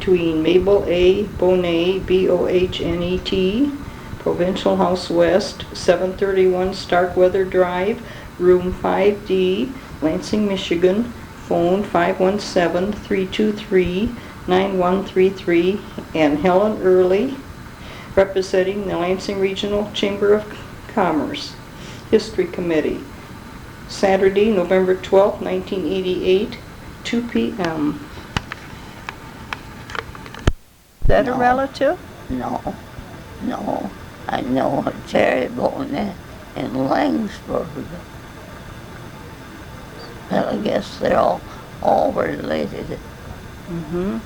between Mabel A. Bohnet, B-O-H-N-E-T, Provincial House West, 731 Starkweather Drive, Room 5D, Lansing, Michigan. Phone 517-323-9133, and Helen Earley, representing the Lansing Regional Chamber of Commerce History Committee. Saturday, November 12, 1988, 2 p.m. Is that a relative? No. I know a Jerry Bohnet in Langsburg. But I guess they're all related. Mm-hmm.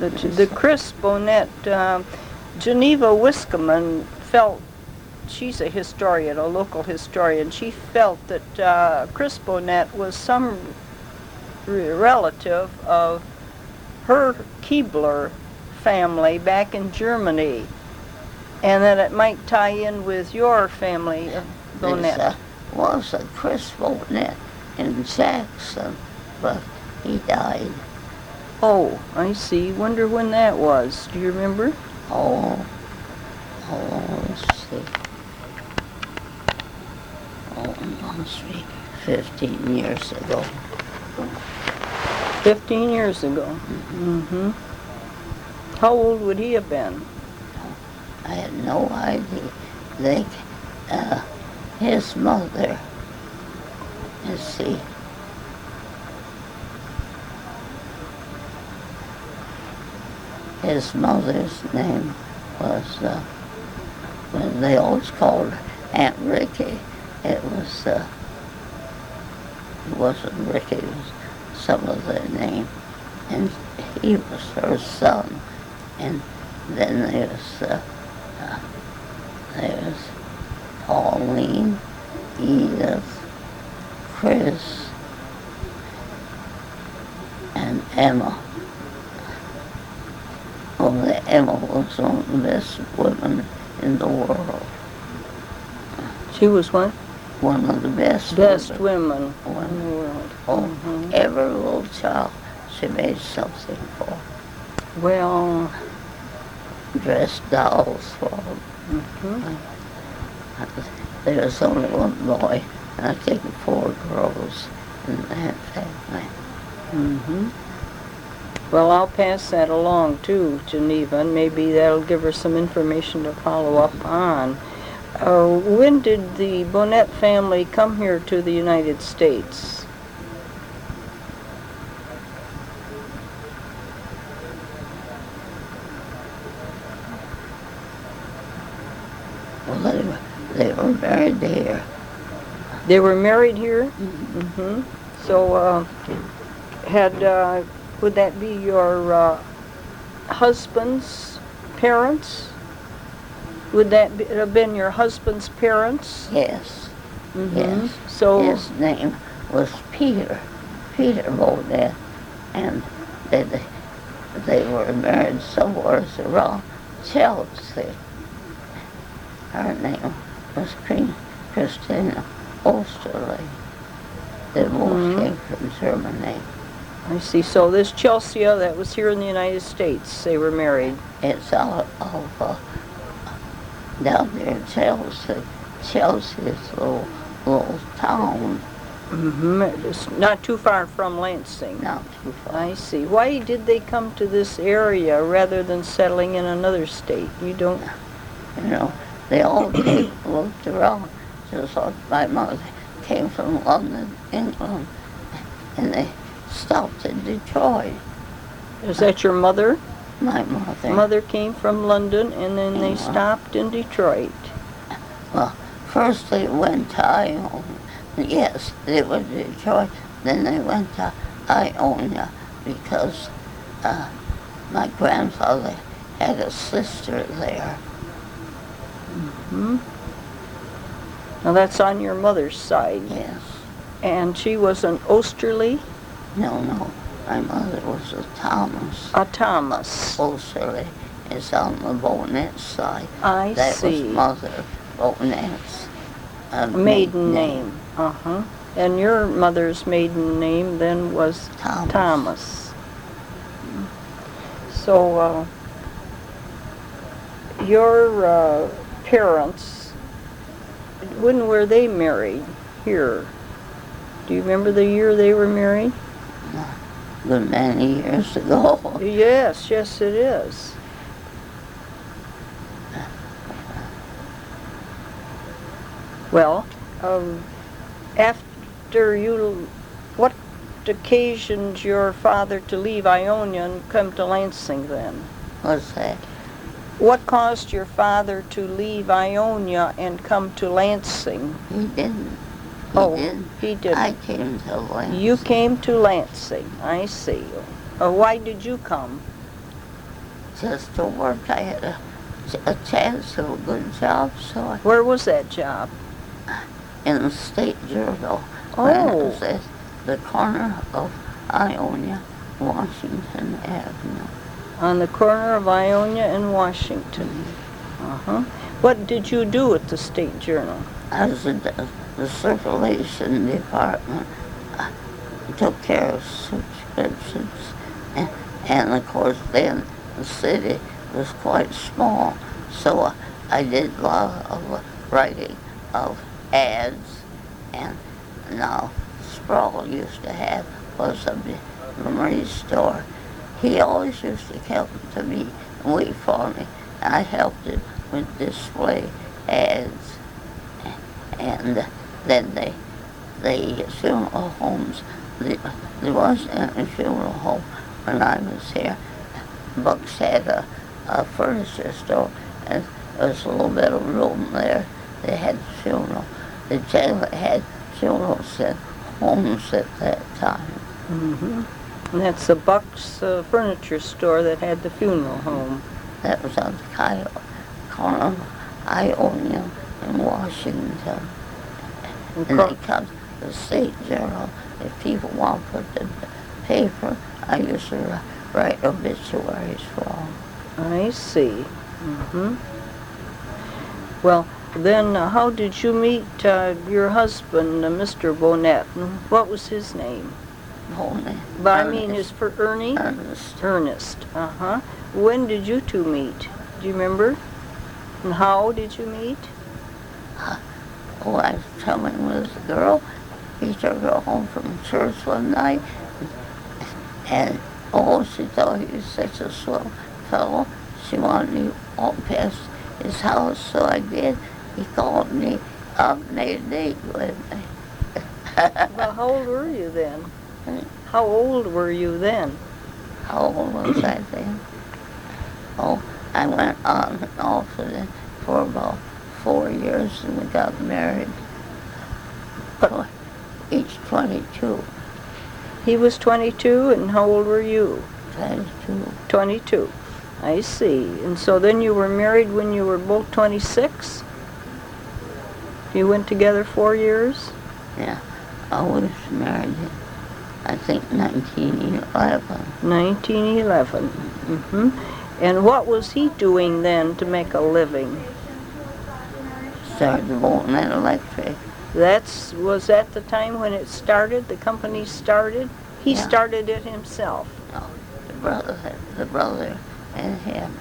The Chris Bohnet, Geneva Wiskaman felt, she's a historian, a local historian, she felt that Chris Bohnet was some relative of her Keebler family back in Germany, and that it might tie in with your family, Bohnet. There was a Chris Bohnet in Jackson, but he died. Oh, I see. Wonder when that was. Do you remember? Oh, let's see. Oh, it must be 15 years ago. 15 years ago. Mm-hmm. How old would he have been? I had no idea. His mother, let's see. His mother's name was, when they always called her Aunt Ricky, it wasn't Ricky, it was some other name. And he was her son. And then there's Pauline, Edith, Chris, and Emma. Only Emma was one of the best women in the world. She was what? One of the best women in the world. Oh, every little child she made something for. Well, dressed dolls for them. Mm-hmm. There was only one boy, and I think 4 girls in that family. Mm-hmm. Well, I'll pass that along to Geneva, and maybe that'll give her some information to follow up on. When did the Bohnet family come here to the United States? Well, they were married here. They were married here? Mm-hmm. So, would that be your husband's parents? Would that have been your husband's parents? Yes. Mm-hmm. Yes. So his name was Peter Bohnet, and they were married somewhere around Chelsea. Her name was Christina Osterley. They both came from Germany. I see. So this Chelsea, that was here in the United States, they were married. It's out of down there in Chelsea. Chelsea is a little town. Mm-hmm. It's not too far from Lansing. Not too far. I see. Why did they come to this area rather than settling in another state? You don't... You know, they all came, looked around, just like my mother came from London, England, and they stopped in Detroit. Is that your mother? My mother. Mother came from London, and then they stopped in Detroit. Well, first they went to Iona. Yes, they went to Detroit. Then they went to Iona because my grandfather had a sister there. Mm-hmm. Now that's on your mother's side. Yes. And she was an Osterley? No. My mother was a Thomas. A Thomas. Osterley is on the Bohnet side. I that see. That was Mother Bohnet's maiden name. Uh-huh. And your mother's maiden name then was Thomas. Thomas. So, your parents, when were they married here? Do you remember the year they were married? Good many years ago. Yes, yes it is. Well, after you, what occasioned your father to leave Ionia and come to Lansing then? What's that? What caused your father to leave Ionia and come to Lansing? He didn't. He didn't. I came to Lansing. You came to Lansing, I see. Why did you come? Just to work. I had a chance of a good job, so I... Where was that job? In the State Journal. Oh. When it was at the corner of Ionia, Washington Avenue. On the corner of Ionia and Washington. What did you do at the State Journal? I was in the circulation department. I took care of subscriptions. And of course then the city was quite small. So I did a lot of writing of ads. And now Sproul used to have was a memory store. He always used to come to me and wait for me. And I helped him with display ads. And then the funeral homes, there wasn't a funeral home when I was here. Bucks had a furniture store, and there was a little bit of room there. They had funeral. They generally had funerals at homes at that time. And that's the Bucks furniture store that had the funeral home. That was on the corner of Ionia in Washington. And they come to the State Journal. If people want to put the paper, I used to write obituaries for them. I see. Well, then how did you meet your husband, Mr. Bohnet? What was his name? Bohnet. But I mean, is for Ernie? Ernest. Ernest. When did you two meet? Do you remember? And how did you meet? I was coming with a girl. He took her home from church one night. And she thought he was such a swell fellow. She wanted me to walk past his house, so I did. He called me up and made a date with me. Well, how old were you then? How old were you then? How old was I then? I went on and off with him for about 4 years, and we got married. Each 22. He was 22, and how old were you? 22. 22. I see. And so then you were married when you were both 26? You went together 4 years? Yeah. I was married in, I think, 1911. 1911. And what was he doing then to make a living? Started Bohnet Electric. Was that the time when it started, the company started? He started it himself. No, the brother and him.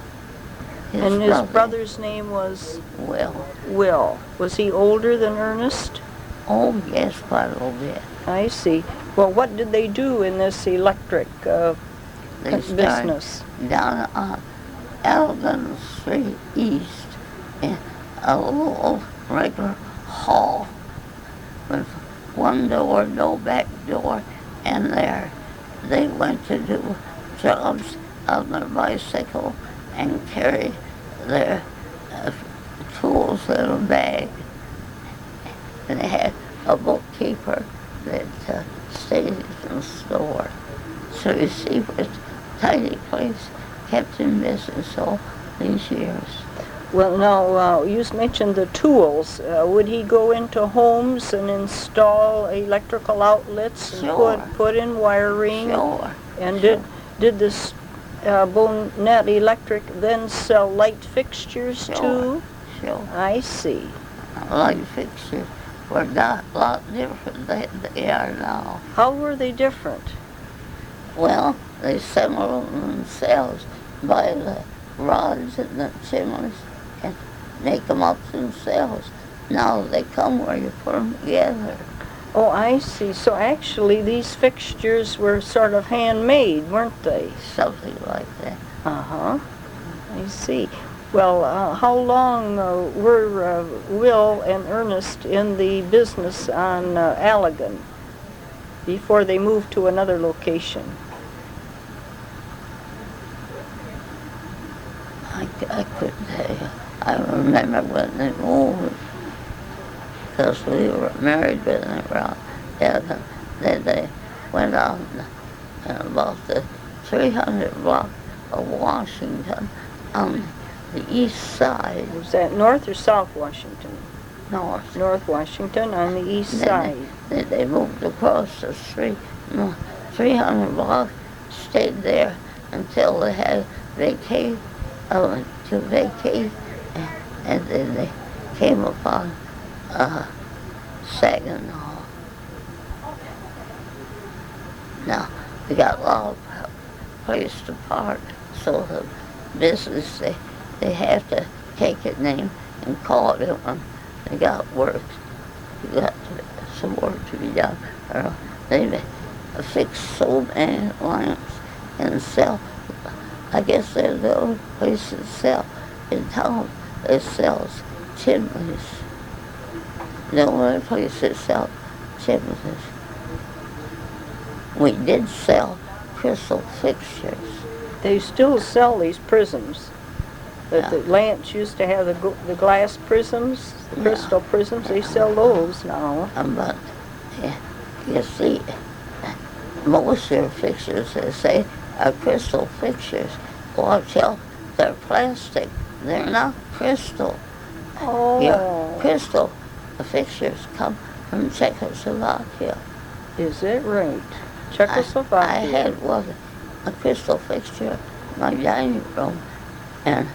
His brother's name was? Will. Will. Was he older than Ernest? Oh, yes, quite a little bit. I see. Well, what did they do in this electric business? Down on Elgin Street East in a little regular hall with one door, no back door, and there they went to do jobs on their bicycle and carry their tools in a bag. And they had a bookkeeper that stayed in the store. So you see, it was a tiny place, kept in business all these years. Well, now, you mentioned the tools. Would he go into homes and install electrical outlets and put in wiring? Sure. And did this Bohnet Electric then sell light fixtures too? Sure. I see. Light fixtures were not a lot different than they are now. How were they different? Well, they assembled them themselves. buy the rods and the chimneys and make them up themselves. Now they come where you put them together. Oh, I see. So actually these fixtures were sort of handmade, weren't they? Something like that. Uh-huh. I see. Well, how long were Will and Ernest in the business on Allegan before they moved to another location? I couldn't tell you. I remember when they moved, because we were married when they were out there. Then they went on about the 300 block of Washington on the east side. Was that North or South Washington? North. North Washington on the east Then side. they moved across the street. 300 block, stayed there until they had to vacate, and then they came upon Saginaw. Now, they got a lot of place to park, so the business, they have to take a name and call it when they got work. You got some work to be done. They fix so many lamps and sell. I guess they're the only place that sell in town that sells chimneys. The only place that sells chimneys. We did sell crystal fixtures. They still sell these prisms. But the lamps used to have the glass prisms, the crystal prisms. They sell those now. But you see, most of their fixtures, they say, are crystal fixtures. Watch out, they're plastic. They're not crystal. Oh. Yeah, crystal fixtures come from Czechoslovakia. Is it right? Czechoslovakia. I had a crystal fixture in my dining room, and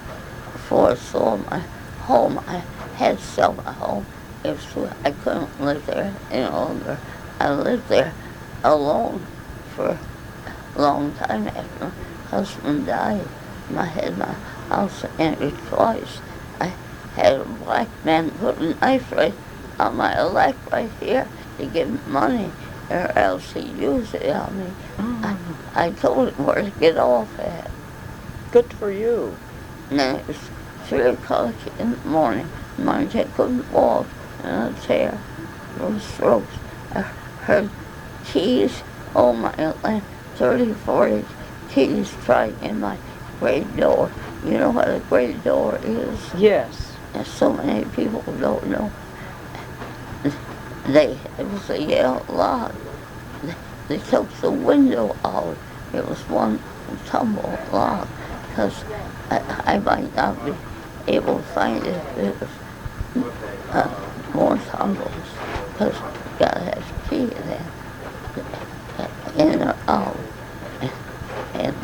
before I sold my home, I had to sell my home. I couldn't live there any longer. I lived there alone for a long time after my husband died. I had my house emptied twice. I had a black man put a knife right on my leg right here to give me money, or else he used it on me. I told him where to get off at. Good for you. And then it was 3 o'clock in the morning. I couldn't walk in a chair. There was strokes. I heard keys, oh my God, 30, 40 keys trying in my great door. You know what a great door is? Yes. And so many people don't know. It was a Yale lock. They took the window out. It was one tumble lock, because I might not be able to find it if it was more tumbles, because you gotta have a key then, in or out. And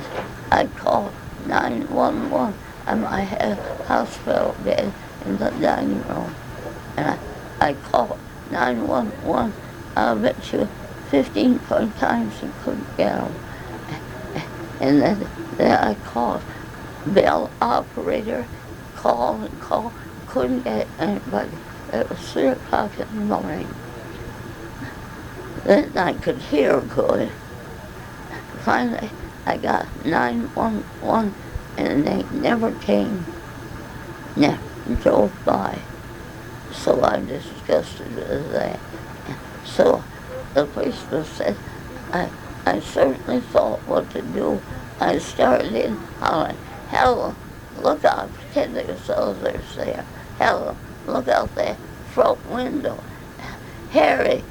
I called 911. I had a hospital bed in the dining room, and I called 911. I bet you 15 times and couldn't get them. And then I called bell operator, called and called, couldn't get anybody. It was 3 o'clock in the morning. Then I could hear good. Finally, I got 911, and they never came. Never drove by. So I'm disgusted with that. So the policeman said, I certainly thought what to do. I started in hollering, Helen, look out, pretend there's others there. Helen, look out that front window. Harry,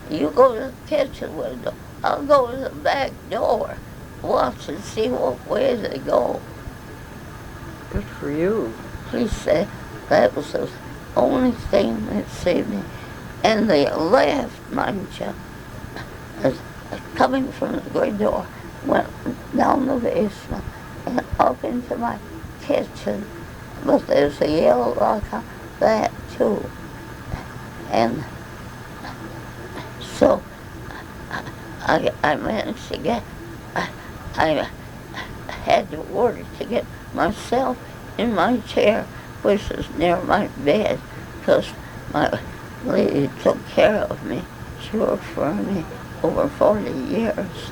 you go to the kitchen window. I'll go to the back door. Watch and see what way they go. Good for you. He said that was the only thing that saved me. And they laughed, mind you. Coming from the great door, went down the basement and up into my kitchen. But there's a yellow lock on that too. And so I managed to get, I had to work to get myself in my chair, which is near my bed, because my lady took care of me. She worked for me over 40 years.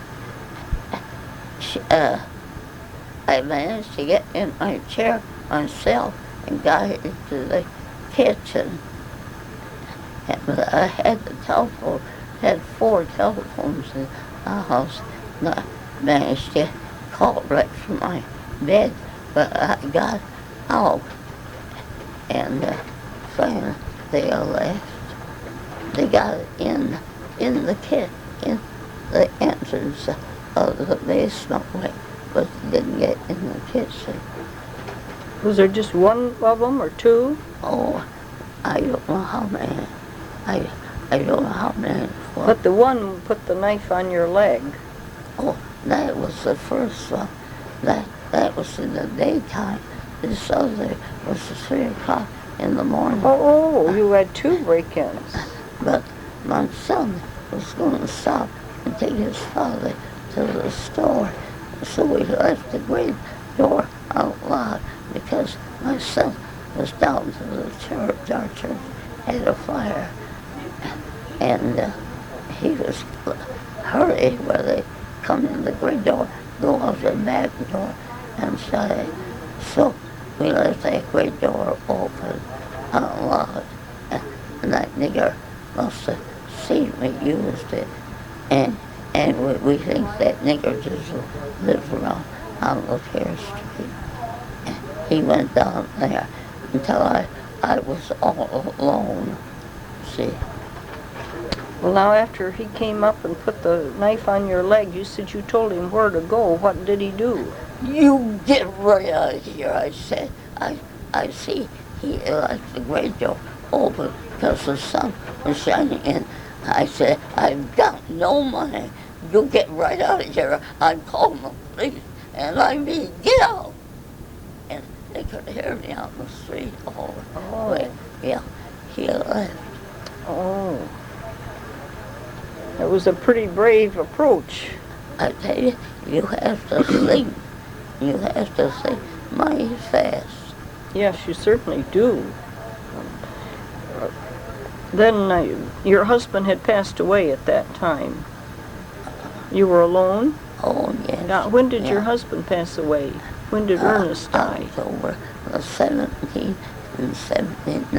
I managed to get in my chair myself and got into the kitchen. But I had the telephone, had 4 telephones in the house, and I managed to call right from my bed, but I got out, and finally they left. They got in the in the entrance of the basement way, but they didn't get in the kitchen. Was there just one of them or two? Oh, I don't know how many. I don't know how many. But the one put the knife on your leg. Oh, that was the first one. That was in the daytime. This other was 3 o'clock in the morning. Oh, you had 2 break-ins. But my son was going to stop and take his father to the store. So we left the great door unlocked because my son was down to the church. Our church had a fire. And he was hurry where they come in the great door, go out the back door and shut it. So we left that great door open, unlocked, and that nigger must have seen we used it. And we think that nigger just lived around on Lapeer Street. He went down there until I was all alone, see. Well, now after he came up and put the knife on your leg, you said you told him where to go. What did he do? You get right out of here, I said. I see he left the great door open because the sun was shining in. I said, I've got no money. You get right out of here. I'm calling the police. And I mean, get out. And they could hear me on the street all the way. Yeah, he left. Oh. It was a pretty brave approach. I tell you, you have to think. You have to think mighty fast. Yes, you certainly do. Then your husband had passed away at that time. You were alone? Oh, yes. Now, when did your husband pass away? When did Ernest die? October the 17th in 79.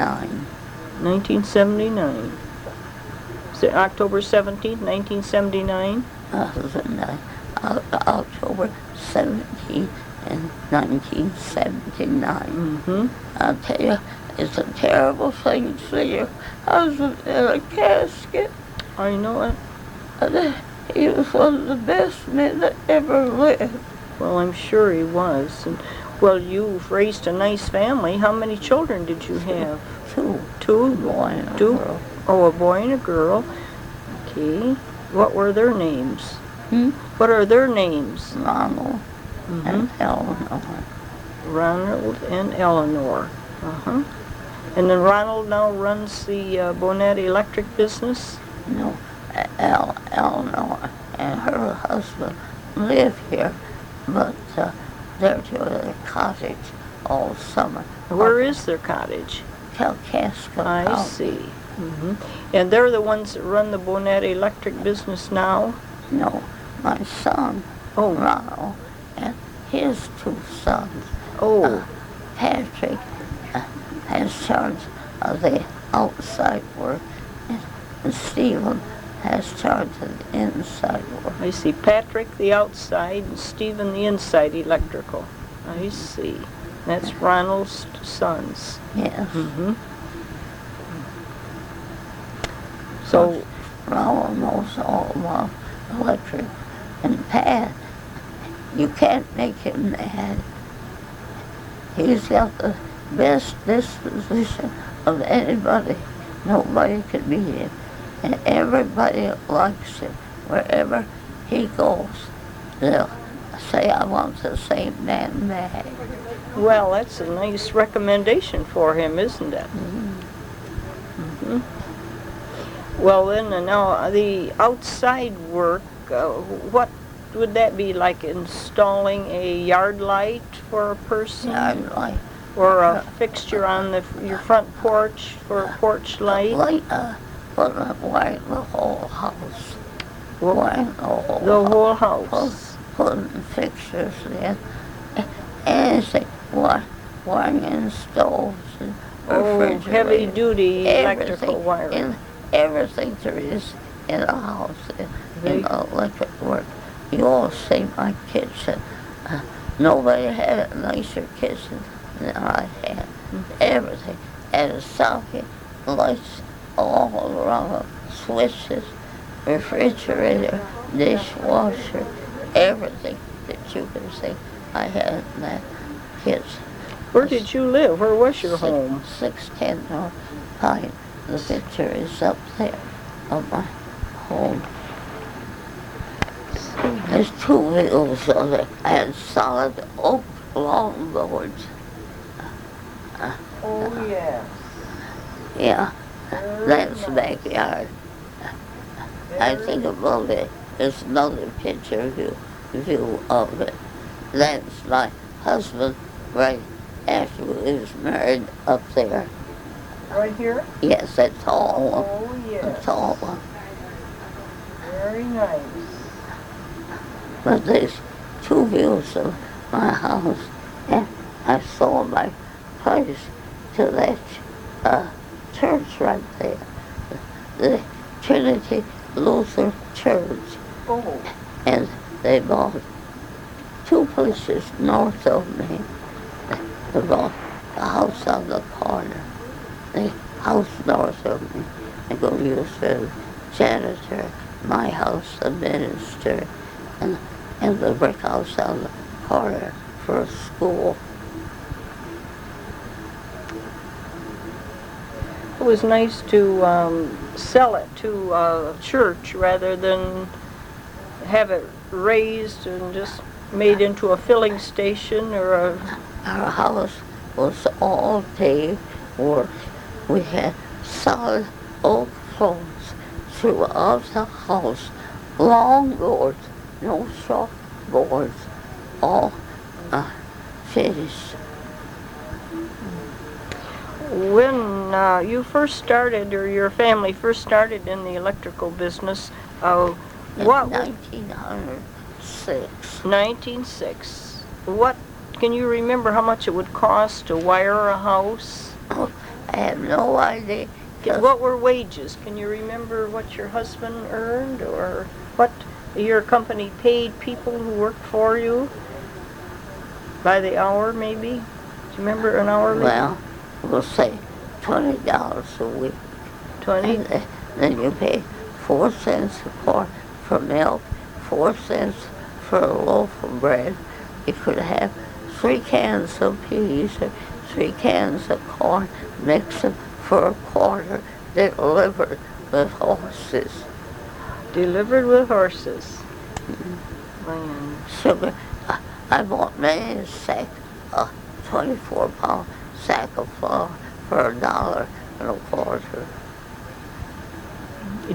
1979. Is it October 17th, 1979? October 17th in 1979. Mm-hmm. I'll tell you, it's a terrible thing to see your husband in a casket. I know it. He was one of the best men that ever lived. Well, I'm sure he was. And, well, you've raised a nice family. How many children did you have? 2. 2? A boy and a 2? girl. Oh, a boy and a girl. Okay. What were their names? What are their names? Ronald and Eleanor. Ronald and Eleanor. Uh-huh. And then Ronald now runs the Bohnet Electric business? No, Eleanor and her husband live here, but they're to a cottage all summer. Where is their cottage? Kalkaska. I see. And they're the ones that run the Bohnet Electric business now? No, my son, Ronald, and his 2 sons. Patrick has charge of the outside work, and Stephen has charge of the inside work. I see. Patrick the outside and Stephen the inside electrical. I see. That's Ronald's sons. Yes. So Ronald knows all about electric, and Pat, you can't make him mad. He's got the best disposition of anybody. Nobody could beat him. And everybody likes him. Wherever he goes, they'll say, I want the same man back. well, that's a nice recommendation for him, isn't it? Well, then, now the outside work, what would that be, like installing a yard light for a person? Yard light. Or a fixture on your front porch for a porch light? Wiring the whole house. Wiring The whole house. Putting fixtures in. Anything. Wiring in stoves and refrigerators. Heavy duty electrical wiring. Everything there is in a house in electric work. You all see my kitchen. Nobody had a nicer kitchen than I had. Everything. And a socket, lights all around, switches, refrigerator, dishwasher, everything that you can see I had in that kitchen. Where did you live? Where was your home? 610 North Pine. The picture is up there of my home. There's two wheels on it. I had solid oak longboards. Yes. Yeah, that's the backyard. I think above it is another picture view of it. That's my husband right after we was married up there. Right here? Yes, that tall one. Oh, yes. The tall one. Very nice. But there's two views of my house, and I sold my place to that church right there, the Trinity Lutheran Church. Oh. And they bought two places north of me. They bought a house on the corner, the house north of me. They go use the janitor, my house, the minister, and the brick house on the corner for a school. It was nice to sell it to a church rather than have it raised and just made into a filling station or a... Our house was all paved work. We had solid oak floors throughout the house, long boards, no short boards, all finished. When you first started, or your family first started in the electrical business, what... 1906. 1906. What, can you remember how much it would cost to wire a house? Oh, I have no idea. What were wages? Can you remember what your husband earned, or what your company paid people who worked for you? By the hour, maybe? Do you remember an hourly? Well, we'll say $20 a week. 20? And then you pay 4 cents a quart for milk, 4 cents for a loaf of bread. You could have 3 cans of peas or 3 cans of corn, mix them for a quarter, delivered with horses. Delivered with horses. Sugar. I bought me a sack, a 24-pound sack of flour for $1.25.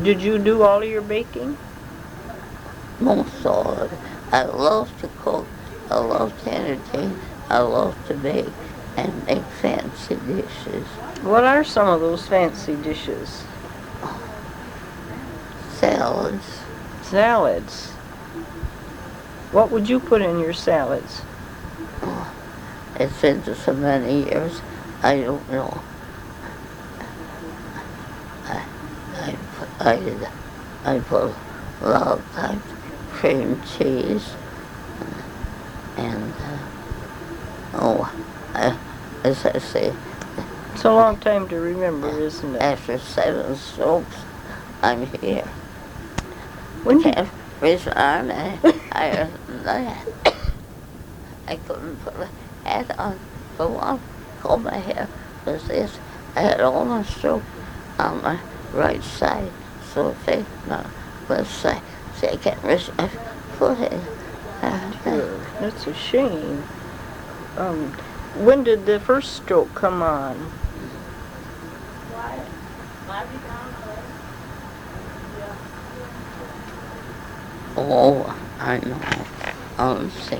Did you do all of your baking? Most all of it. I love to cook. I love to entertain. I love to bake and make fancy dishes. What are some of those fancy dishes? Salads. Salads. What would you put in your salads? Oh, it's been so many years, I don't know. I put a lot of times cream cheese and as I say, It's a long time to remember, isn't it? after 7 strokes, I'm here. When I can't raise my arm any higher than that. I couldn't put a hat on for one, comb my hair was this. I had all my stroke on my right side, so it faced my left side. See, I can't raise my foot in. That's a shame. When did the first stroke come on? Oh, I know. Let's see.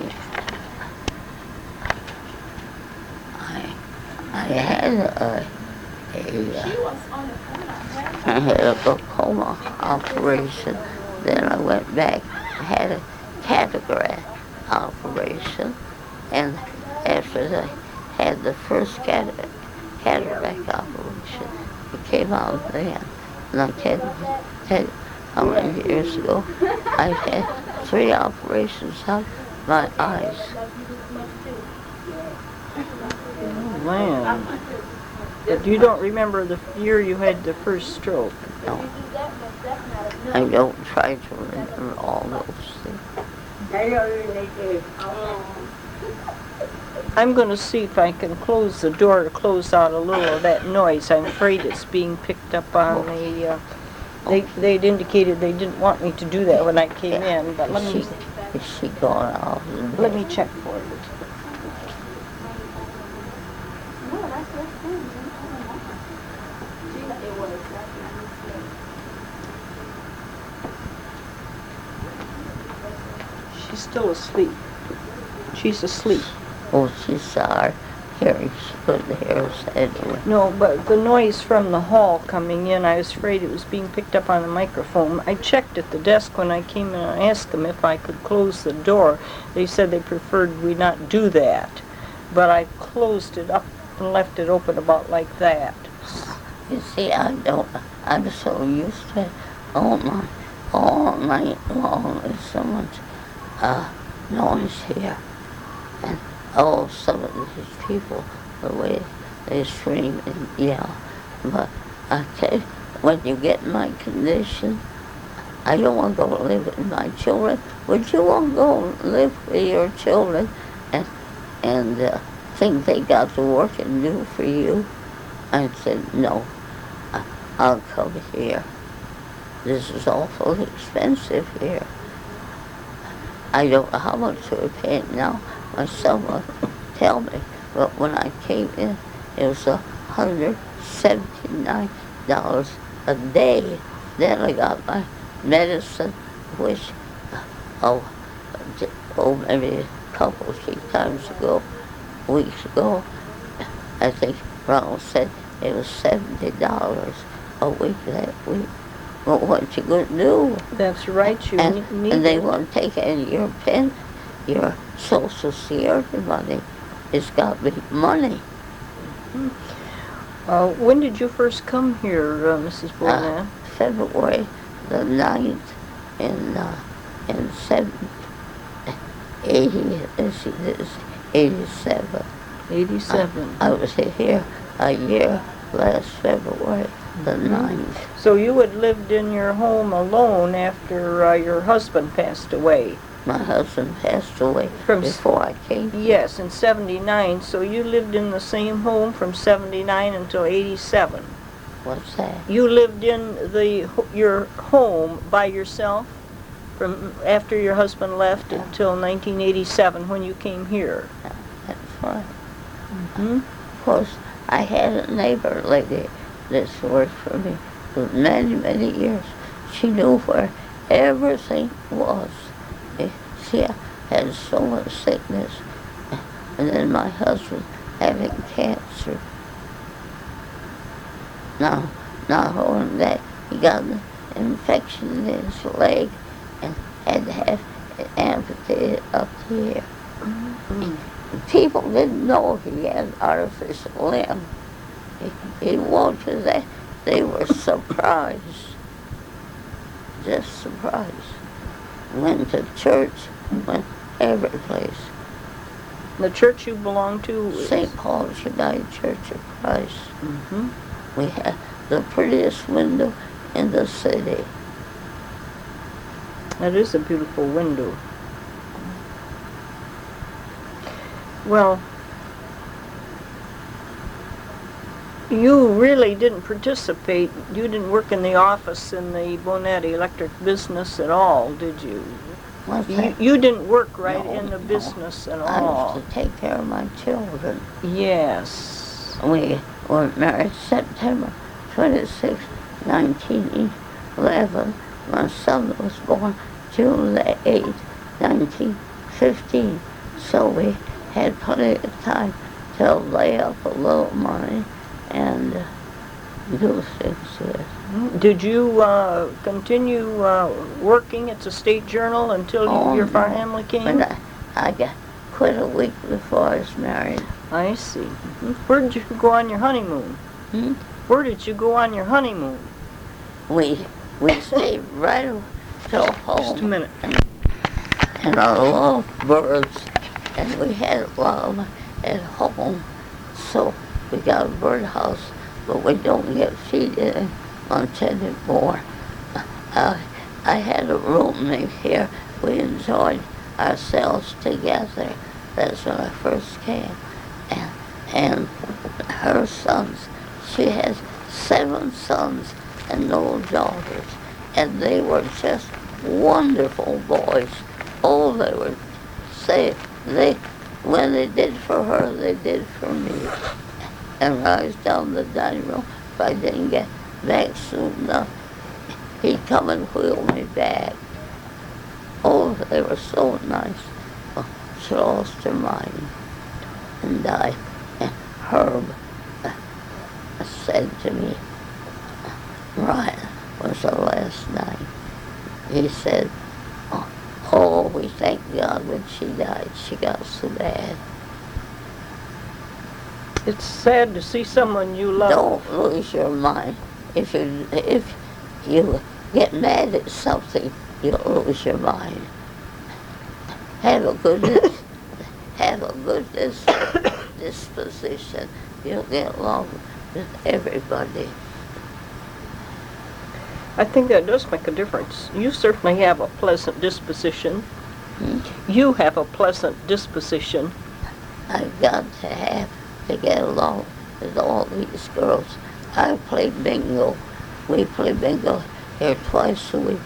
I had a glaucoma operation. Then I went back, had a cataract operation, and after I had the first cataract operation, it came out then. And I can't tell you how many years ago I had 3 operations on my eyes. Man. But you don't remember the year you had the first stroke? No. I don't try to remember all those things. I'm going to see if I can close the door to close out a little of that noise. I'm afraid it's being picked up on the... They'd indicated they didn't want me to do that when I came in, but let me... Is she gone out? Let me check for you. She's still asleep. She's asleep. Oh, she's sorry. She couldn't hear us anyway. No, but the noise from the hall coming in, I was afraid it was being picked up on the microphone. I checked at the desk when I came in and I asked them if I could close the door. They said they preferred we not do that. But I closed it up and left it open about like that. You see, I'm so used to it all night long. There's so much noise here. And some of these people, the way they scream and yell. But I tell you, when you get my condition, I don't want to go live with my children. Would you want to go live with your children and think they got the work and do for you? I said, no, I'll come here. This is awfully expensive here. I don't know how much we're paying now. My son will tell me, but when I came in, it was $179 a day. Then I got my medicine, which, maybe a couple of 3 times ago, weeks ago, I think Ronald said it was $70 a week that week. But what you going to do? That's right, you need and they won't take any of your pen, your Social Security money. It's got to be money. When did you first come here, Mrs. Bohnet? February the 9th in 87. 87. I was here a year last February the 9th. So you had lived in your home alone after your husband passed away? My husband passed away before I came here. Yes, in 79. So you lived in the same home from 79 until 87. What's that? You lived in your home by yourself from after your husband left until 1987 when you came here. That's right. Mm-hmm. Of course, I had a neighbor lady that worked for me for many, many years. She knew where everything was. She had so much sickness. And then my husband having cancer. Now, not only that, he got an infection in his leg and had to have it amputated up here. Mm-hmm. People didn't know he had an artificial limb. He walked to that. They were surprised. Just surprised. Went to church, went every place. The church you belong to is St. Paul's United Church of Christ. Mm-hmm. We had the prettiest window in the city. That is a beautiful window. Well, you really didn't participate. You didn't work in the office in the Bohnet Electric business at all, did you? You didn't work in the business at all. I used to take care of my children. Yes. We were married September 26, 1911. My son was born June the 8th, 1915. So we had plenty of time to lay up a little money and do things with. Did you continue working at the State Journal until your No. family came? But I got quit a week before I was married. I see. Where did you go on your honeymoon? Hmm? Where did you go on your honeymoon? We stayed right till home. Just a minute. And I love birds, and we had a lot of them at home. So we got a birdhouse, but we don't get feeded much anymore. I had a roommate here. We enjoyed ourselves together. That's when I first came. And her sons, she has 7 sons and no daughters. And they were just wonderful boys. Oh, they were, when they did for her, they did for me. And when I was down the dining room, if I didn't get back soon enough, he'd come and wheel me back. Oh, they were so nice. Well, she lost her mind and died. And Herb said to me, Ryan, was the last night. He said, oh, we thank God when she died. She got so bad. It's sad to see someone you love. Don't lose your mind. If you get mad at something, you'll lose your mind. Have a good disposition. You'll get along with everybody. I think that does make a difference. You certainly have a pleasant disposition. Hmm? You have a pleasant disposition. I've got to get along with all these girls. I play bingo. We play bingo here twice a week.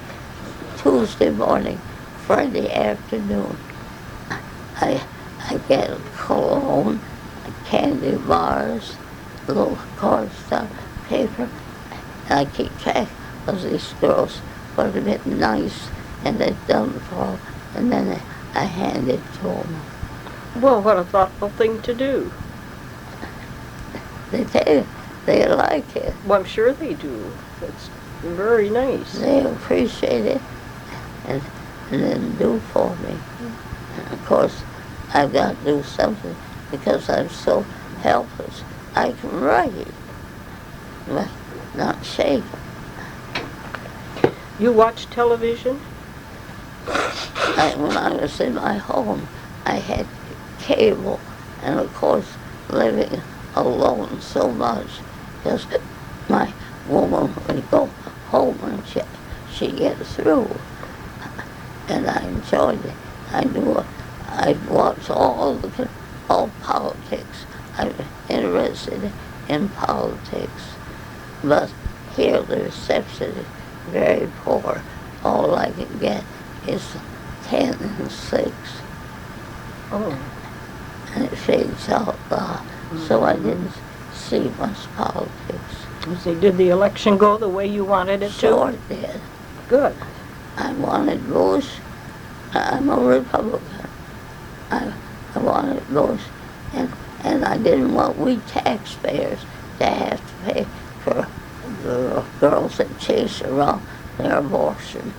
Tuesday morning, Friday afternoon. I get a cologne, candy bars, little cardstock paper, and I keep track of these girls, what have been nice and they've done for them, and then I hand it to them. Well, what a thoughtful thing to do. They like it. Well, I'm sure they do. It's very nice. They appreciate it and then do for me. And of course, I've got to do something because I'm so helpless. I can write, but not shake. You watch television? When I was in my home, I had cable, and of course, living alone so much, because my woman would go home and she'd get through, and I enjoyed it. I'd watch all politics. I was interested in politics, but here the reception is very poor. All I can get is 10 and 6. Oh. And it fades out a lot. So I didn't see much politics. Did the election go the way you wanted it to? Sure it did. Good. I wanted Bush. I'm a Republican. I wanted Bush. And I didn't want we taxpayers to have to pay for the girls that chase around their abortion.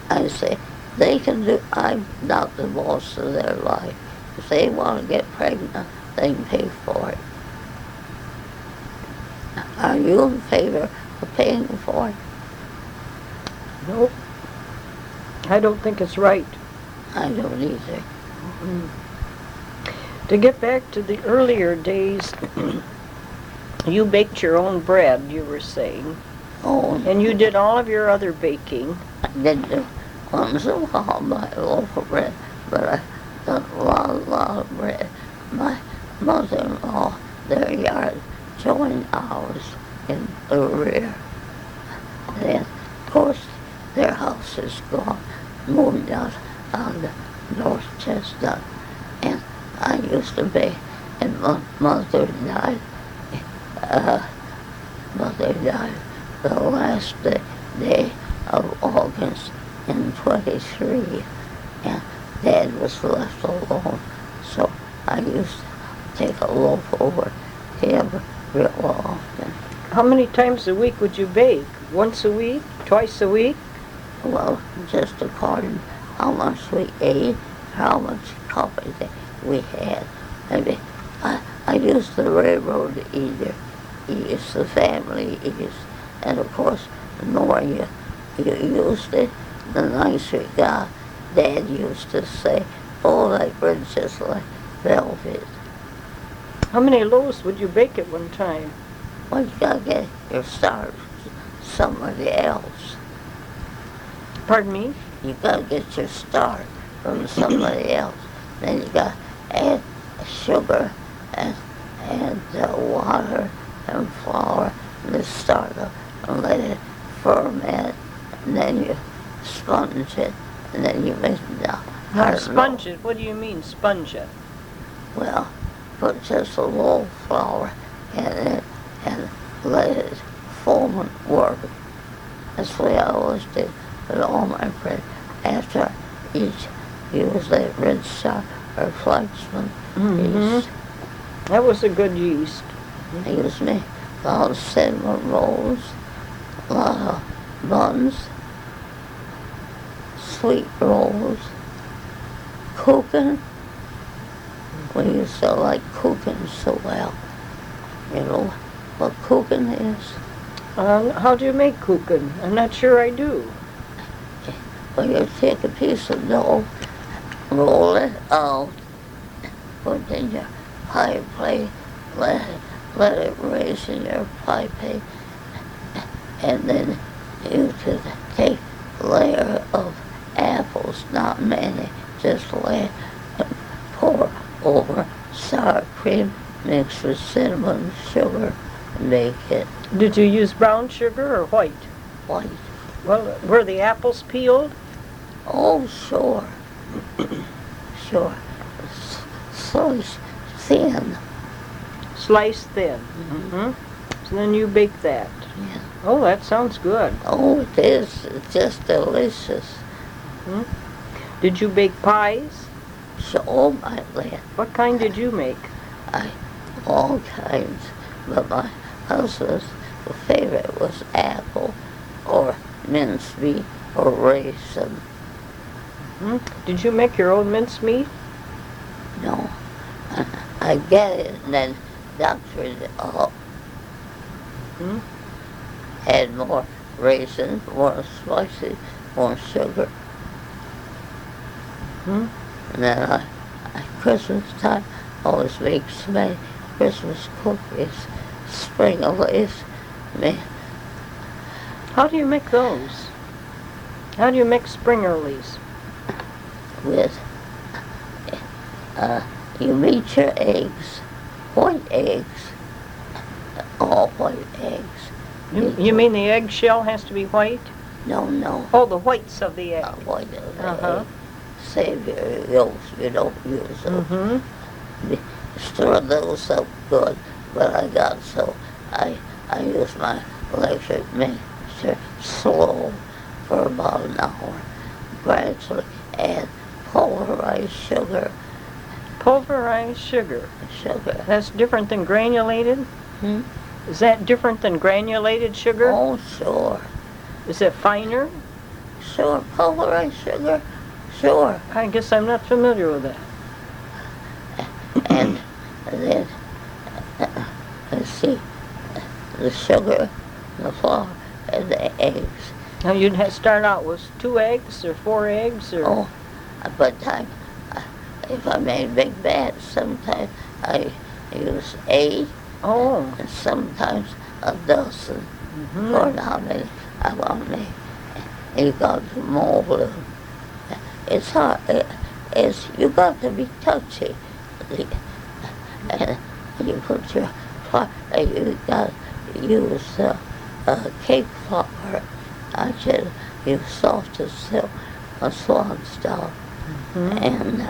I say, they can do, I'm not the boss of their life. If they want to get pregnant, they can pay for it. Are you in favor of paying for it? Nope. I don't think it's right. I don't either. To get back to the earlier days, you baked your own bread, you were saying. Oh, And you did all of your other baking. I did do once in a while buy a loaf of bread, but I done a lot of bread. My mother-in-law, their yard joined ours in the rear. And of course, their house is gone, moved out on the North Chestnut. And I used to bake, and mother died. Mother died the last day of August in 23. and Dad was left alone, so I used to take a loaf over to him real often. How many times a week would you bake? Once a week? Twice a week? Well, just according how much we ate, how much company we had. Maybe I used the railroad either. Eats, the family eats, and of course, the more you used it, the nicer it got. Dad used to say, oh, that bread's just like velvet. How many loaves would you bake at one time? Well, you gotta get your start from somebody else. Pardon me? You gotta get your start from somebody else. Then you gotta add sugar and water and flour and the starter and let it ferment, and then you sponge it, and then you make it down. Sponge it? What do you mean, sponge it? Well, put just a little flour in it and let it foam and work. That's what I always did with all my bread. After each use that red star or Fleischmann yeast. That was a good yeast. I used me a lot of cinnamon rolls, a lot of buns, sweet rolls, cooking. We used to like cooking so well. You know what cooking is? How do you make kuchen? I'm not sure I do. Well, you take a piece of dough, roll it out, put it in your pie plate, let it raise in your pie plate, and then you could take a layer of apples, not many, just layer, and pour over sour cream mixed with cinnamon, sugar, and make it Did you use brown sugar or white? white. Well, were the apples peeled? Oh, sure. Sure. Slice thin. Sliced thin. So then you bake that. Yeah. Oh, that sounds good. Oh, it is. It's just delicious. Did you bake pies? So, my land. What kind did you make? All kinds. But my husband's favorite was apple or mincemeat or raisin. Did you make your own mincemeat? No. I get it and then doctored it up. Add more raisin, more spicy, more sugar. And then at Christmas time, I always make so many Christmas cookies, springlies. How do you make those? How do you make springerlies? With, you beat your eggs, white eggs, all white eggs. You mean the eggshell has to be white? No. Oh, the whites of the egg. White of the egg. Save your yolks, you don't use them. Stir those up good, but I got so I use my electric mixer slow for about an hour. Gradually add pulverized sugar. Pulverized sugar. Sugar. That's different than granulated? Is that different than granulated sugar? Oh, sure. Is it finer? Sure, pulverized sugar. Sure. I guess I'm not familiar with that. And then, let's see, the sugar, the flour, and the eggs. Now you'd start out with 2 eggs or 4 eggs or... Oh, but if I made big batch, sometimes I use 8. Oh. And sometimes a dozen. Or how many I want to make. You got to mold it. It's hard. You got to be touchy. And you put your flour, you got to use cake flour. I should use soft as silk, a swan stuff. And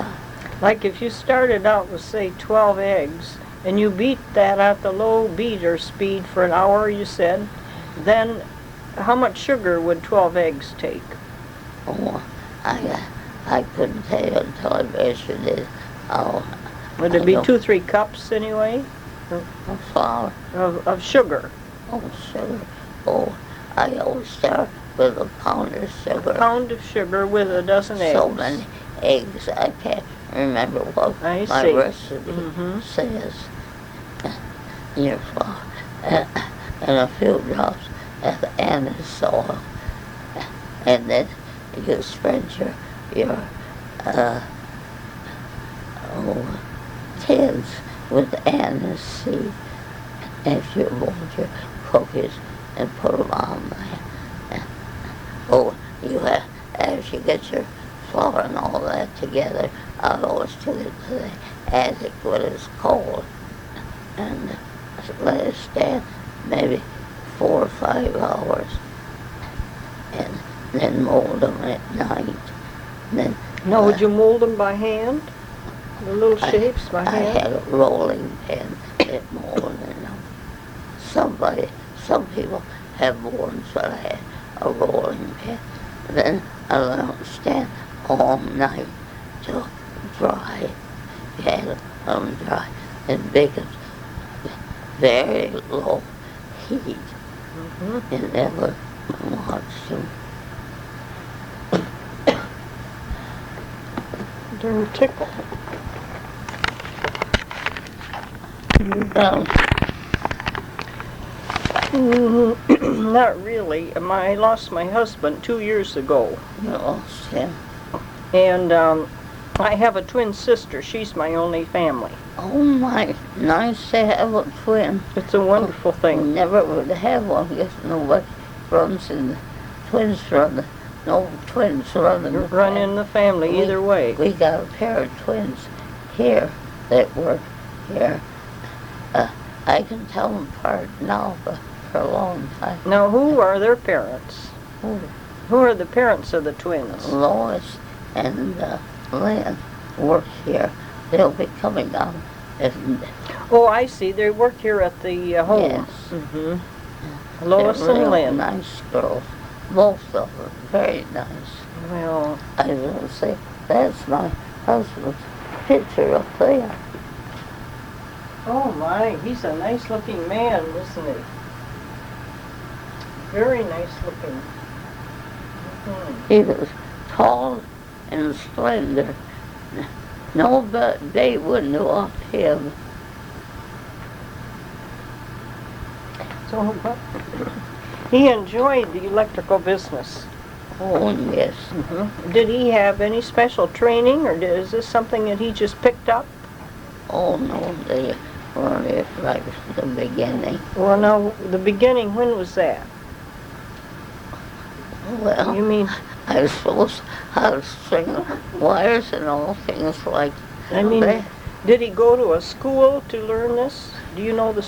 like if you started out with, say, 12 eggs, and you beat that at the low beater speed for an hour, you said, then how much sugar would 12 eggs take? oh, I couldn't tell you until I measured it. Oh, Would it be 2-3 cups anyway? of flour. Of sugar? Oh, sugar. Oh, I always start with a pound of sugar. A pound of sugar with a dozen eggs. So many eggs. I can't remember what I my see. recipe says. Your flour. And a few drops of anise oil. And then you spread your tins with anise seed after you mold your cookies and put them on there. Oh, you have, as you get your flour and all that together, I always took it to the attic when it's cold and let it stand maybe 4 or 5 hours and then mold them at night. Then, Now, would you mold them by hand? The little shapes by I hand? had a rolling pin that molded them. Some people have ones, but I had a rolling pin. Then I let them stand all night till dry. You had them dry and bake it very low heat. And never watch them. Darn tickle. Not really. I lost my husband 2 years ago. You lost him. And I have a twin sister. She's my only family. Oh my, nice to have a twin. It's a wonderful We thing. never would have one because nobody runs in the twins run. No twins run in the Run in the family either way. We got a pair of twins here that work here. I can tell them apart now, but for a long time. Now, who are their parents? Oh, Who are the parents of the twins? Lois and Lynn work here. They'll be coming down. Oh, I see. They work here at the home. Yes. Mm-hmm. Lois They're and real Lynn. nice girls. Both of them. Very nice. Well, I was going to say, that's my husband's picture up there. oh my, he's a nice looking man, isn't he? Very nice looking. He was tall and slender. No, but they wouldn't want him. So, what? He enjoyed the electrical business. Oh, yes. Did he have any special training, or is this something that he just picked up? Oh, no, they weren't it right from the beginning. Well, now, the beginning, when was that? Well, You mean, I was supposed to string wires and all things like I mean, that. did he go to a school to learn this? Do you know the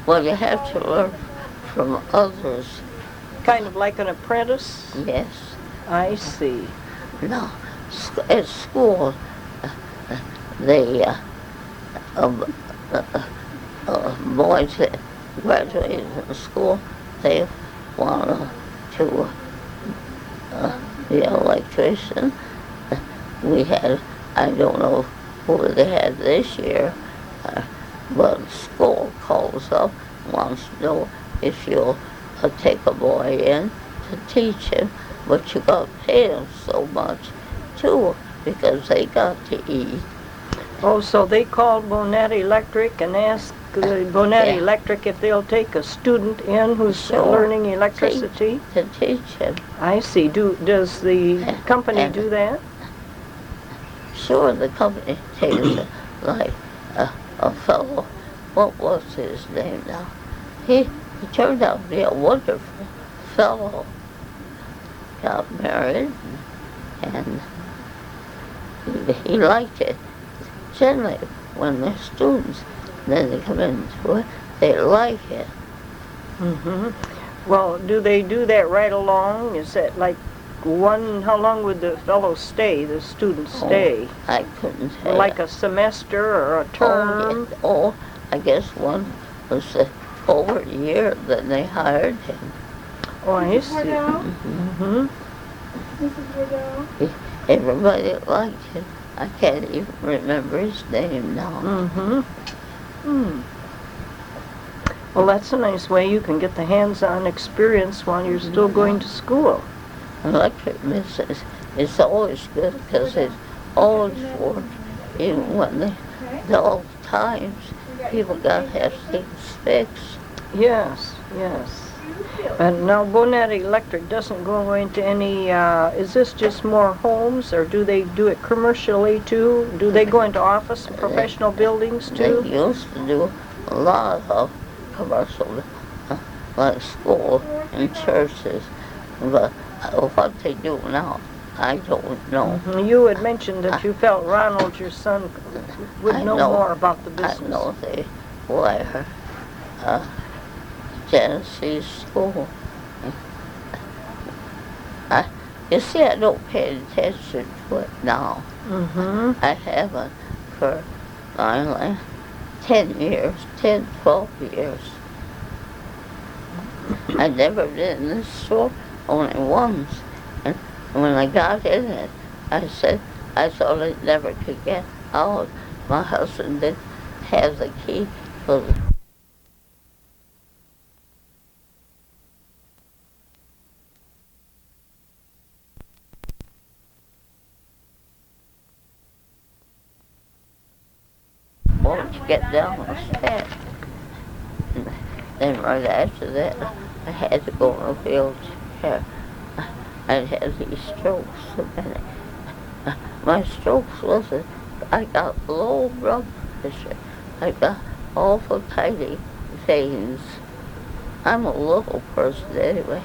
Well, you have to learn from others. kind of like an apprentice? Yes. I see. No, at school, the boys that graduated from school, they wanted to be an electrician. We had, I don't know who they had this year, but school calls up, wants to know if you'll take a boy in to teach him, but you got to pay them so much too, because they got to eat. Oh, so they called Bohnet Electric and asked Bohnet Yeah. Electric if they'll take a student in who's Sure. learning electricity? To teach him. I see. Does the company And- do that? Sure, the company takes it, like a fellow, what was his name now? He turned out to be a wonderful fellow. Got married, and he liked it. Generally, when they're students, then they come into it, they like it. Well, do they do that right along? Is that like how long would the fellow stay, the student stay? Oh, I couldn't tell Like you. a semester or a term? Oh, I guess one was over a year, then they hired him. Oh, I see. Mrs. Bordeaux? Mm-hmm. Mrs. Bordeaux? everybody liked him. I can't even remember his name now. Mm-hmm. Hmm. Well, that's a nice way you can get the hands-on experience while you're still going to school. Electric business is always good because it's always work, even when the old times people got to have things fixed. Yes, yes. And now Bohnet Electric doesn't go into any, is this just more homes, or do they do it commercially too? Do they go into office and professional buildings too? They used to do a lot of commercial, like school and churches, but what they do now, I don't know. You had mentioned that you felt Ronald, your son, would know more about the I business. know they were Genesee School. You see, I don't pay attention to it now. Mm-hmm. I haven't for like 10 years, 10, 12 years. I never been in this store only once. And when I got in it, I said, I thought I never could get out. My husband didn't have the key for the won't you get down the steps? And then right after that, I had to go in a wheelchair. I'd had these strokes so many. My strokes wasn't, I got low blood pressure. I got awful tiny veins. I'm a little person anyway.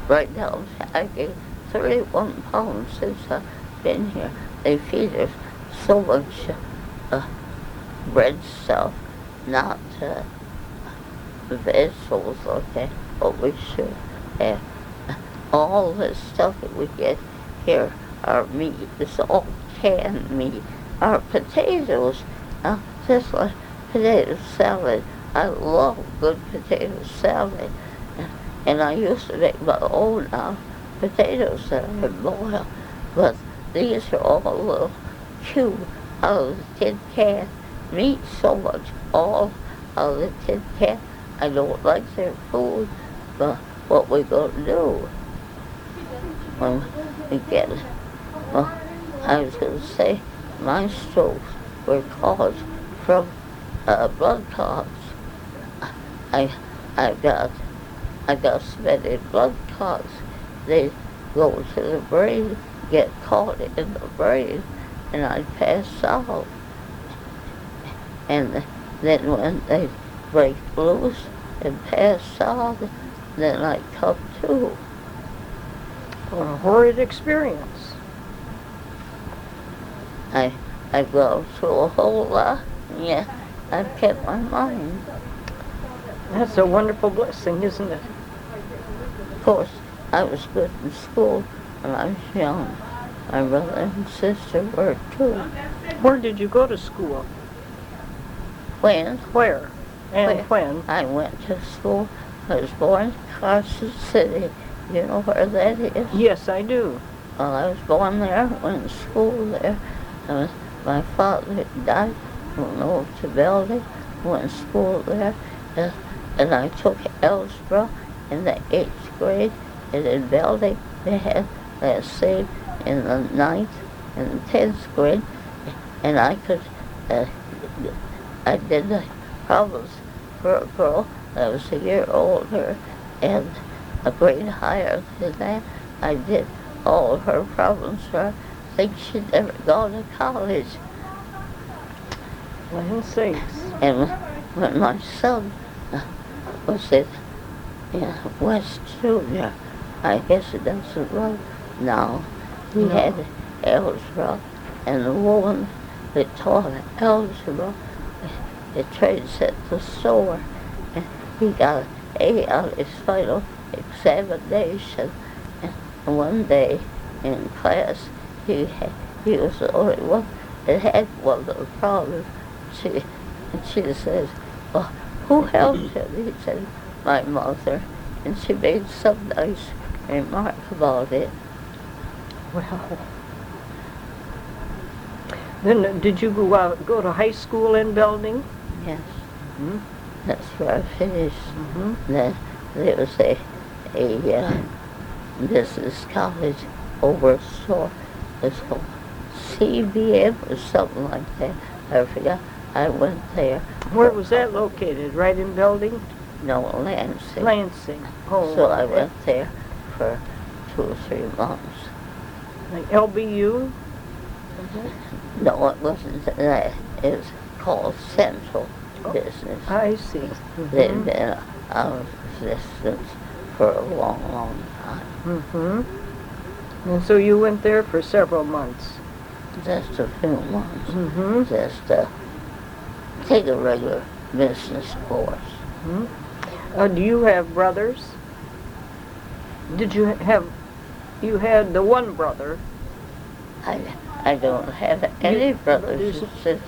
Right now, I gained 31 pounds since I've been here. They feed us so much red stuff, not vegetables like that, but we should have. All the stuff that we get here, our meat, is all canned meat. Our potatoes, just like potato salad. I love good potato salad. And I used to make my own potatoes that I boil. But these are all a little cute out of the tin can. Meat so much all out of the tin can. I don't like their food, but what we gonna do when we get it? Well, I was gonna say my strokes were caused from blood clots. I got so many blood clots. They go to the brain, get caught in the brain, and I'd pass out. And then when they break loose and pass out, then I'd come to. A horrid experience. I've gone through a whole lot. Yeah, I've kept my mind. That's a wonderful blessing, isn't it? Of course, I was good in school when I was young. My brother and sister were too. Where did you go to school? When? Where? And when? I went to school. I was born in Carson City. You know where that is? Yes, I do. Well, I was born there, went to school there. My father died, went over to Belgium, went to school there. And I took algebra in the 8th grade. And in Belgium, they had that same in the 9th and the 10th grade. And I did the problems for a girl that was a year older and a grade higher than that. I did all of her problems for her. I think she'd never gone to college. For heaven's sakes. And when my son was in West Junior, I guess it doesn't run now, he had algebra, and the woman that taught algebra, the trades at the store, and he got an A on his final examination. And one day in class, he was the only one that had one of the problems. And she says, well, who helped him? He said, my mother. And she made some nice remark about it. Well, Then did you go to high school in Belding? Yes. Mm-hmm. That's where I finished. Mm-hmm. Then there was a business college over store. It's called CBM or something like that. I forgot. I went there. Where was that located? Right in Belding? No, Lansing. Lansing. Oh, So I went there for 2 or 3 months. Like LBU? No, it wasn't that. It's called Central Business. I see. They've been out of existence for a long, long time. Mm-hmm. And so you went there for several months? Just a few months. Mm-hmm. Just take a regular business course. Mm-hmm. Do you have brothers? Did you have, you had the one brother. I don't have any brothers and sisters.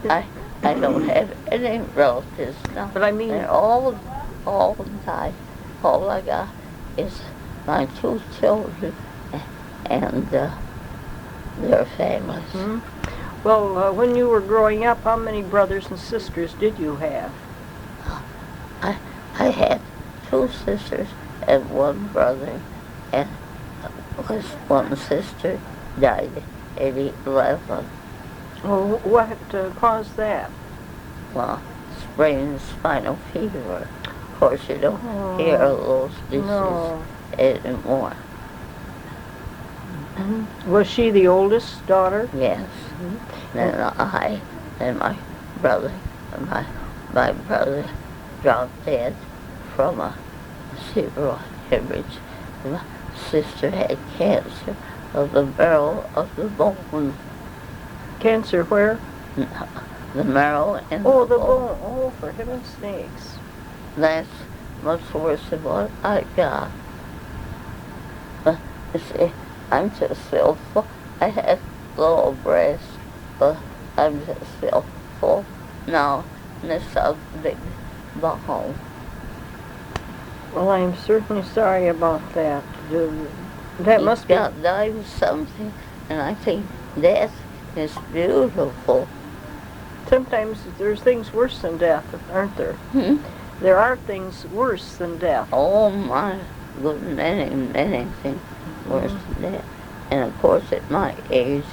I don't have any relatives now. But I mean, They're all died. All I got is my 2 children and their families. mm-hmm. Well, when you were growing up, how many brothers and sisters did you have? I had 2 sisters and 1 brother, and one sister died at 11. Well, what caused that? Well, sprained spinal fever. Of course, you don't hear of those diseases anymore. Mm-hmm. Was she the oldest daughter? Yes. Mm-hmm. Then I and my brother, my brother dropped dead from a cerebral hemorrhage. My sister had cancer of the marrow of the bone. Cancer where? The marrow and the the bone. Oh, for heaven's sakes. That's much worse than what I got. You see, I'm just still full. I had low breast, but I'm just still full now. And it's a big bone. Well, I'm certainly sorry about that. That must be... God died of something, and I think death is beautiful. Sometimes there's things worse than death, aren't there? Hmm? There are things worse than death. Oh my good, many things worse than death. And of course, at my age,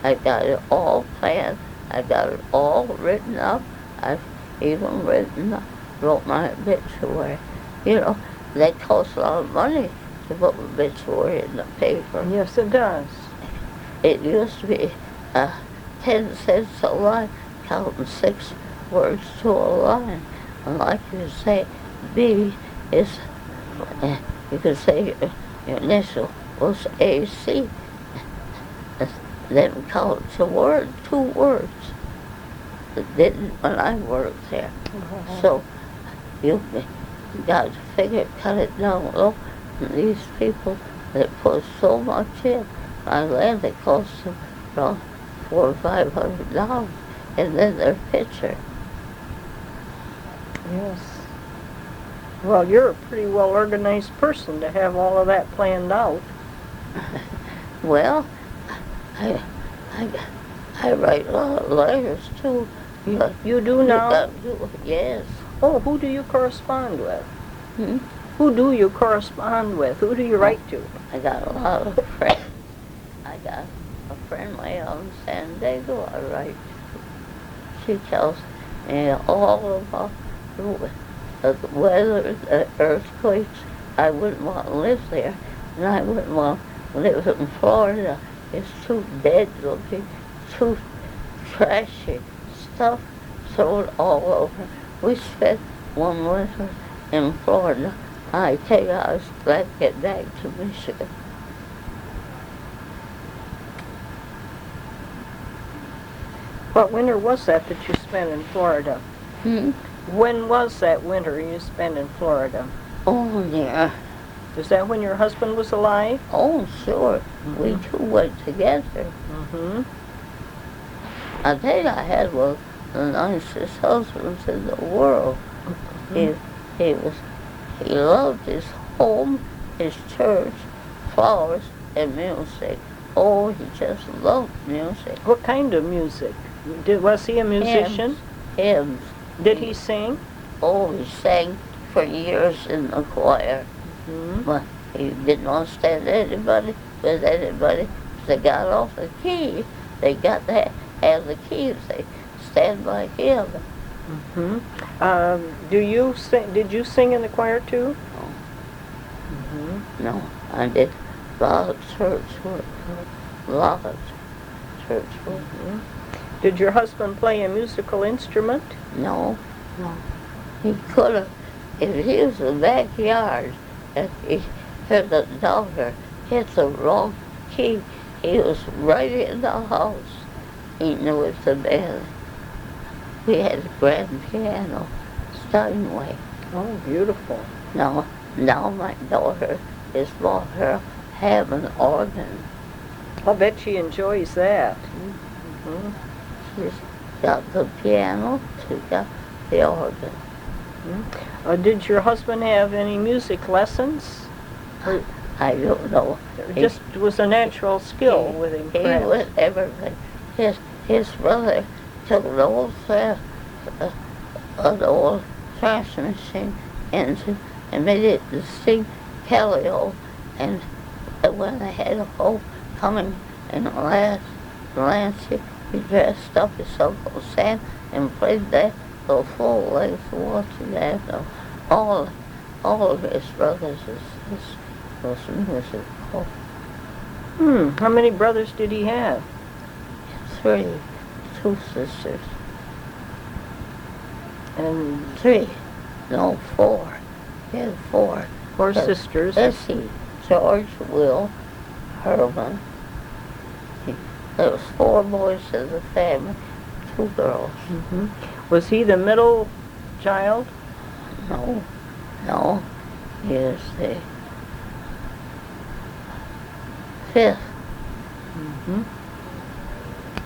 I got it all planned. I got it all written up. I've even wrote my obituary. You know, that costs a lot of money to put obituary in the paper. Yes, it does. It used to be 10 cents a line, counting 6 words to a line. And like you say, B is, you could say your initial was AC. Then count a word, 2 words. It didn't when I worked there. So you got to figure, cut it down low. And these people, they put so much in. My land, it cost them around $400 or $500. And then their picture. Yes. Well, you're a pretty well-organized person to have all of that planned out. Well, I write a lot of letters too. You do now? Yes. Oh, who do you correspond with? Hmm? Who do you correspond with? Who do you write to? I got a lot of friends. I got a friend way out in San Diego I write to. She tells me all about the weather, the earthquakes. I wouldn't want to live there, and I wouldn't want to live in Florida. It's too dead looking, too trashy stuff thrown all over. We spent one winter in Florida. I tell you, I was glad to get back to Michigan. What winter was that you spent in Florida? Hmm? When was that winter you spent in Florida? Oh, dear. Is that when your husband was alive? Oh, sure. We two went together. Mm-hmm. I think I had one of the nicest husbands in the world. He loved his home, his church, flowers, and music. Oh, he just loved music. What kind of music? Was he a musician? Hymns. Did he sing? Oh, he sang for years in the choir. Mm-hmm. But he didn't want to stand with anybody. If they got off the key, they got to have the keys. They stand by him. Mm-hmm. Did you sing in the choir too? No. Mm-hmm. No, I did a lot of church work. A lot of church work. Mm-hmm. Did your husband play a musical instrument? No. He could have. If he was in the backyard and he heard the daughter hit the wrong key, he was right in the house. He knew it the band. We had a grand piano, Steinway. Oh, beautiful. Now my daughter is bought her have an organ. I'll bet she enjoys that. Mm-hmm. She's got the piano, she's got the organ. Mm-hmm. Did your husband have any music lessons? Or I don't know. it just was a natural skill with him, He perhaps? was everything. His brother took an old transmission engine and made it the steam Calio, and when they had a homecoming in Lansing, he dressed up as Uncle Sam and played that the full length watching that. All of his brothers was musical. How many brothers did he have? 3, 2 sisters. And 3, no, 4. He had 4. 4 sisters. Let's see, George, Will, Herman. There was 4 boys in the family, 2 girls. Mm-hmm. Was he the middle child? No, he was the 5th. Mm-hmm.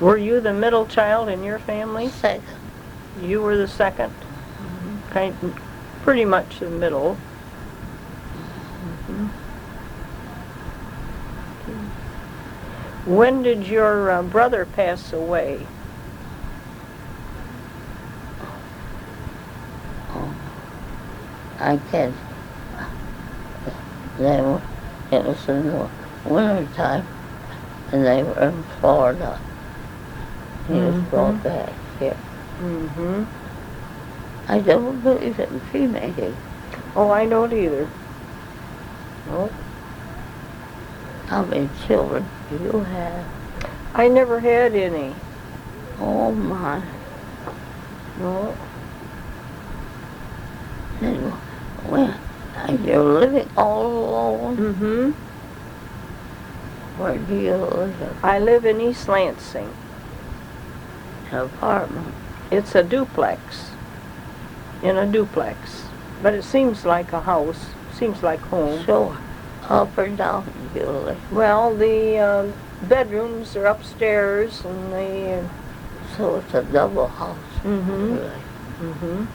Were you the middle child in your family? 2nd. You were the second? Pretty much the middle. Mm-hmm. When did your brother pass away? I can't. It was in the winter time, and they were in Florida. He was brought back here. Mm-hmm. I don't believe in cremating. Oh, I don't either. Nope. How many children do you have? I never had any. Oh my. No. And you're living all alone? Mm-hmm. Where do you live? I live in East Lansing. An apartment. It's a duplex. In a duplex. But it seems like a house. Seems like home. So, up or down do you live? Well, the bedrooms are upstairs and the... So it's a double house. Mm-hmm. Really. Mm-hmm.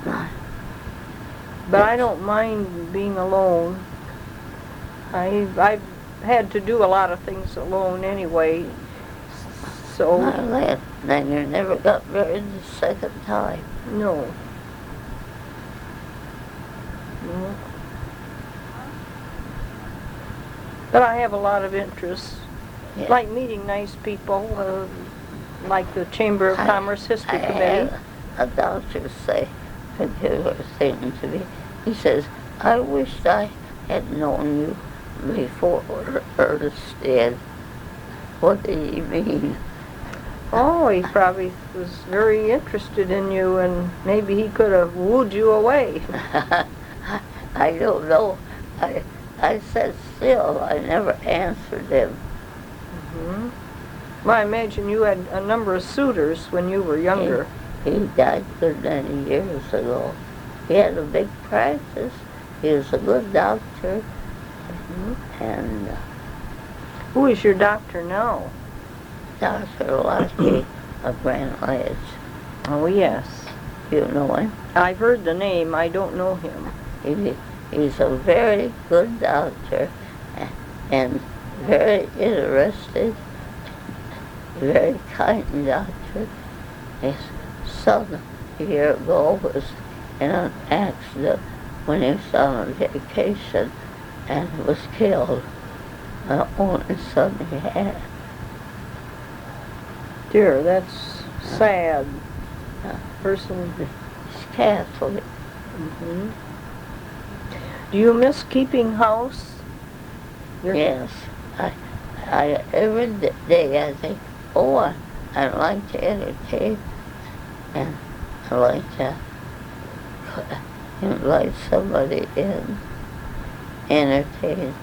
Nice. But I don't mind being alone. I've had to do a lot of things alone anyway. So... Then you never got married the second time. No. No. But I have a lot of interests. Yeah. Like meeting nice people, like the Chamber of Commerce History Committee. A doctor say, saying to me, he says, I wished I had known you before Ernest did. What did he mean? Oh, he probably was very interested in you, and maybe he could have wooed you away. I don't know. I said still, I never answered him. Mm-hmm. Well, I imagine you had a number of suitors when you were younger. He died good many years ago. He had a big practice. He was a good doctor. Mm-hmm. And Who is your doctor now? Dr. Lucky of Grand Ledge. Oh, yes. You know him? I've heard the name. I don't know him. He's a very good doctor, and very interested, very kind doctor. His son a year ago was in an accident when he was on vacation and was killed. The only son he had. Dear, that's sad. Person. He's Catholic. Hmm. Do you miss keeping house? Yes. I every day I think, oh, I'd like to entertain, and I like to invite somebody in, entertain.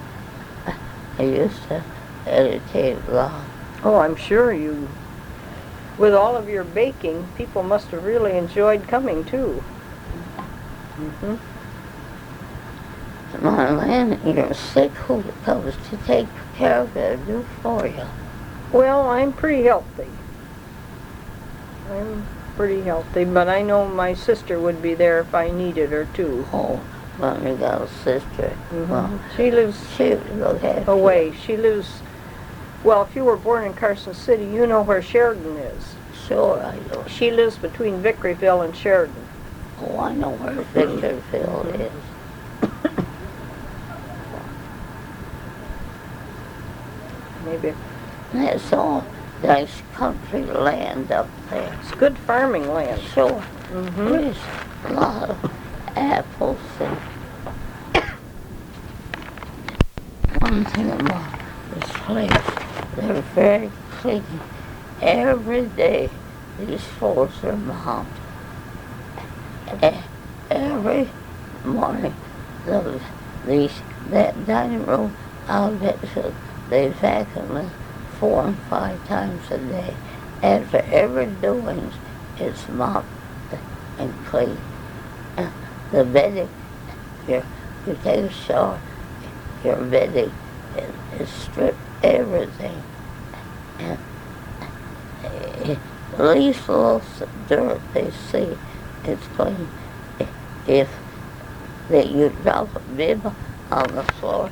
I used to entertain a lot. Oh, I'm sure you, with all of your baking, people must have really enjoyed coming too. Mm-hmm. My man, you're sick, who comes to take care of it and do for you? Well, I'm pretty healthy. I'm pretty healthy, but I know my sister would be there if I needed her too. Oh, well, you got a sister. Mm-hmm. Well, She lives away. She lives, well, if you were born in Carson City, you know where Sheridan is. Sure, I know. She lives between Vickeryville and Sheridan. Oh, I know where Victorville is. Maybe. There's all nice country land up there. It's good farming land. Sure. Mm-hmm. There's a lot of apples and one thing about this place, they're very clean. Every day these floors are mopped. Every morning that dining room outlet, they vacuum it 4 and 5 times a day. After every doings, it's mopped and clean. The bedding, you take a shower, your bedding is stripped, everything. And the least little dirt they see, it's clean. If you drop a bib on the floor,